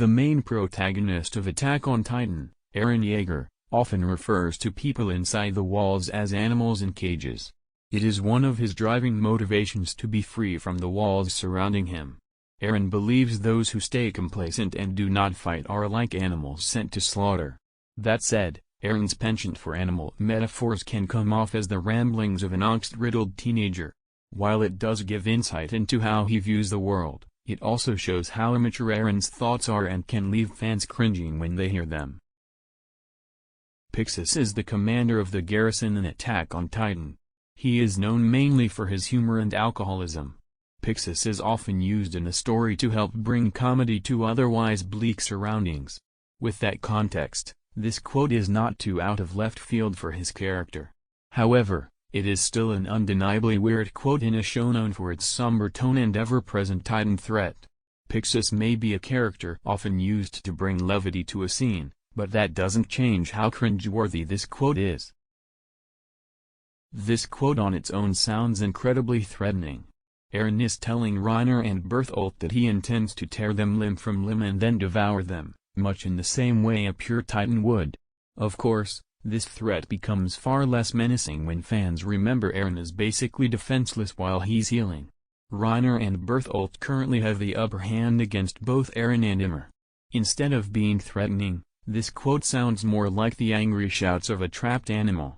The main protagonist of Attack on Titan, Eren Yeager, often refers to people inside the walls as animals in cages. It is one of his driving motivations to be free from the walls surrounding him. Eren believes those who stay complacent and do not fight are like animals sent to slaughter. That said, Eren's penchant for animal metaphors can come off as the ramblings of an angst-riddled teenager. While it does give insight into how he views the world, it also shows how immature Eren's thoughts are and can leave fans cringing when they hear them. Pixis is the commander of the garrison in Attack on Titan. He is known mainly for his humor and alcoholism. Pixis is often used in a story to help bring comedy to otherwise bleak surroundings. With that context, this quote is not too out of left field for his character. However, it is still an undeniably weird quote in a show known for its somber tone and ever-present Titan threat. Pixis may be a character often used to bring levity to a scene, but that doesn't change how cringeworthy this quote is. This quote on its own sounds incredibly threatening. Eren is telling Reiner and Bertholdt that he intends to tear them limb from limb and then devour them, much in the same way a pure Titan would. Of course, this threat becomes far less menacing when fans remember Eren is basically defenseless while he's healing. Reiner and Bertholdt currently have the upper hand against both Eren and Ymir. Instead of being threatening, this quote sounds more like the angry shouts of a trapped animal.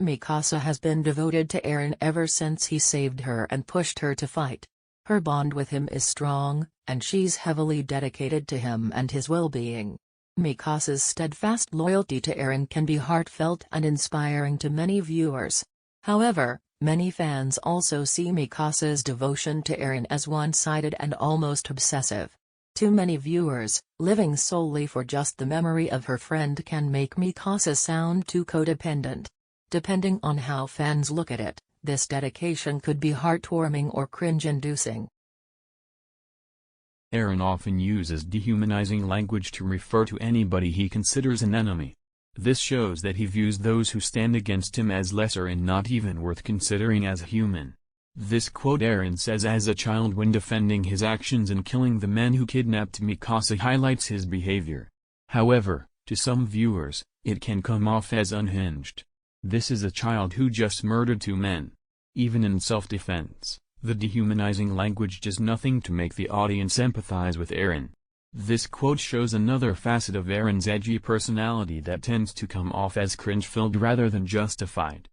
Mikasa has been devoted to Eren ever since he saved her and pushed her to fight. Her bond with him is strong, and she's heavily dedicated to him and his well-being. Mikasa's steadfast loyalty to Eren can be heartfelt and inspiring to many viewers. However, many fans also see Mikasa's devotion to Eren as one-sided and almost obsessive. To many viewers, living solely for just the memory of her friend can make Mikasa sound too codependent. Depending on how fans look at it, this dedication could be heartwarming or cringe-inducing. Eren often uses dehumanizing language to refer to anybody he considers an enemy. This shows that he views those who stand against him as lesser and not even worth considering as human. This quote Eren says as a child when defending his actions in killing the men who kidnapped Mikasa highlights his behavior. However, to some viewers, it can come off as unhinged. This is a child who just murdered 2 men. Even in self-defense, the dehumanizing language does nothing to make the audience empathize with Eren. This quote shows another facet of Eren's edgy personality that tends to come off as cringe-filled rather than justified.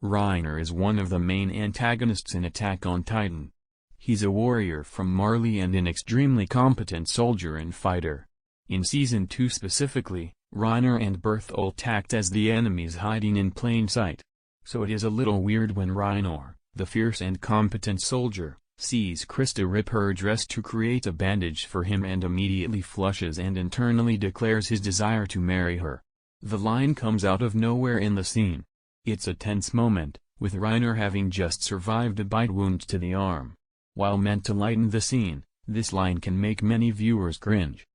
Reiner is one of the main antagonists in Attack on Titan. He's a warrior from Marley and an extremely competent soldier and fighter. In Season 2 specifically, Reiner and Bertholdt act as the enemies hiding in plain sight. So it is a little weird when Reiner, the fierce and competent soldier, sees Krista rip her dress to create a bandage for him and immediately flushes and internally declares his desire to marry her. The line comes out of nowhere in the scene. It's a tense moment, with Reiner having just survived a bite wound to the arm. While meant to lighten the scene, this line can make many viewers cringe.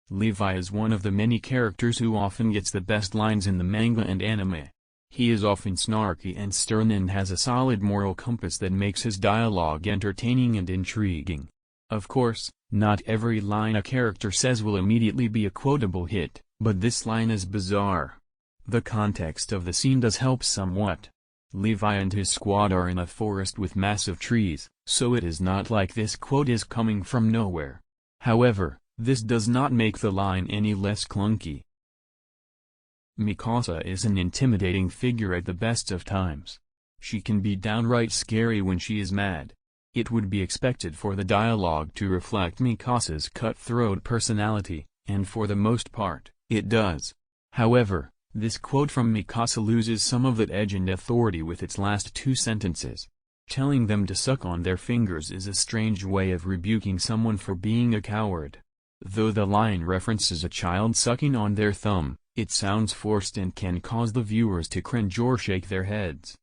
Levi is one of the many characters who often gets the best lines in the manga and anime. He is often snarky and stern and has a solid moral compass that makes his dialogue entertaining and intriguing. Of course, not every line a character says will immediately be a quotable hit, but this line is bizarre. The context of the scene does help somewhat. Levi and his squad are in a forest with massive trees, so it is not like this quote is coming from nowhere. However, this does not make the line any less clunky. Mikasa is an intimidating figure at the best of times. She can be downright scary when she is mad. It would be expected for the dialogue to reflect Mikasa's cutthroat personality, and for the most part, it does. However, this quote from Mikasa loses some of that edge and authority with its last 2 sentences. Telling them to suck on their fingers is a strange way of rebuking someone for being a coward. Though the line references a child sucking on their thumb, it sounds forced and can cause the viewers to cringe or shake their heads.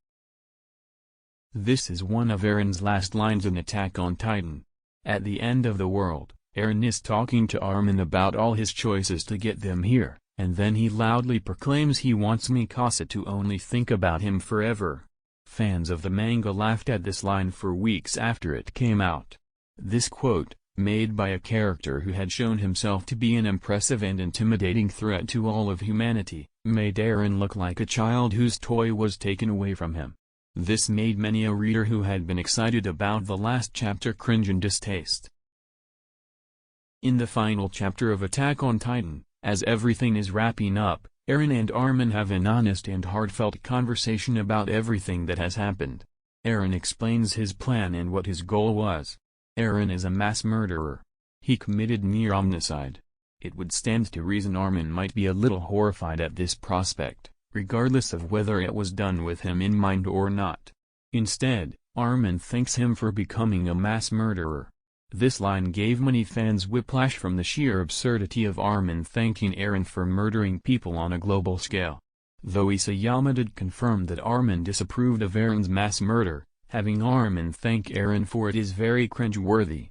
This is one of Eren's last lines in Attack on Titan. At the end of the world, Eren is talking to Armin about all his choices to get them here, and then he loudly proclaims he wants Mikasa to only think about him forever. Fans of the manga laughed at this line for weeks after it came out. This quote, made by a character who had shown himself to be an impressive and intimidating threat to all of humanity, made Eren look like a child whose toy was taken away from him. This made many a reader who had been excited about the last chapter cringe in distaste. In the final chapter of Attack on Titan, as everything is wrapping up, Eren and Armin have an honest and heartfelt conversation about everything that has happened. Eren explains his plan and what his goal was. Eren is a mass murderer. He committed near omnicide. It would stand to reason Armin might be a little horrified at this prospect, regardless of whether it was done with him in mind or not. Instead, Armin thanks him for becoming a mass murderer. This line gave many fans whiplash from the sheer absurdity of Armin thanking Eren for murdering people on a global scale. Though Isayama did confirm that Armin disapproved of Eren's mass murder, having Armin thank Eren for it is very cringe-worthy.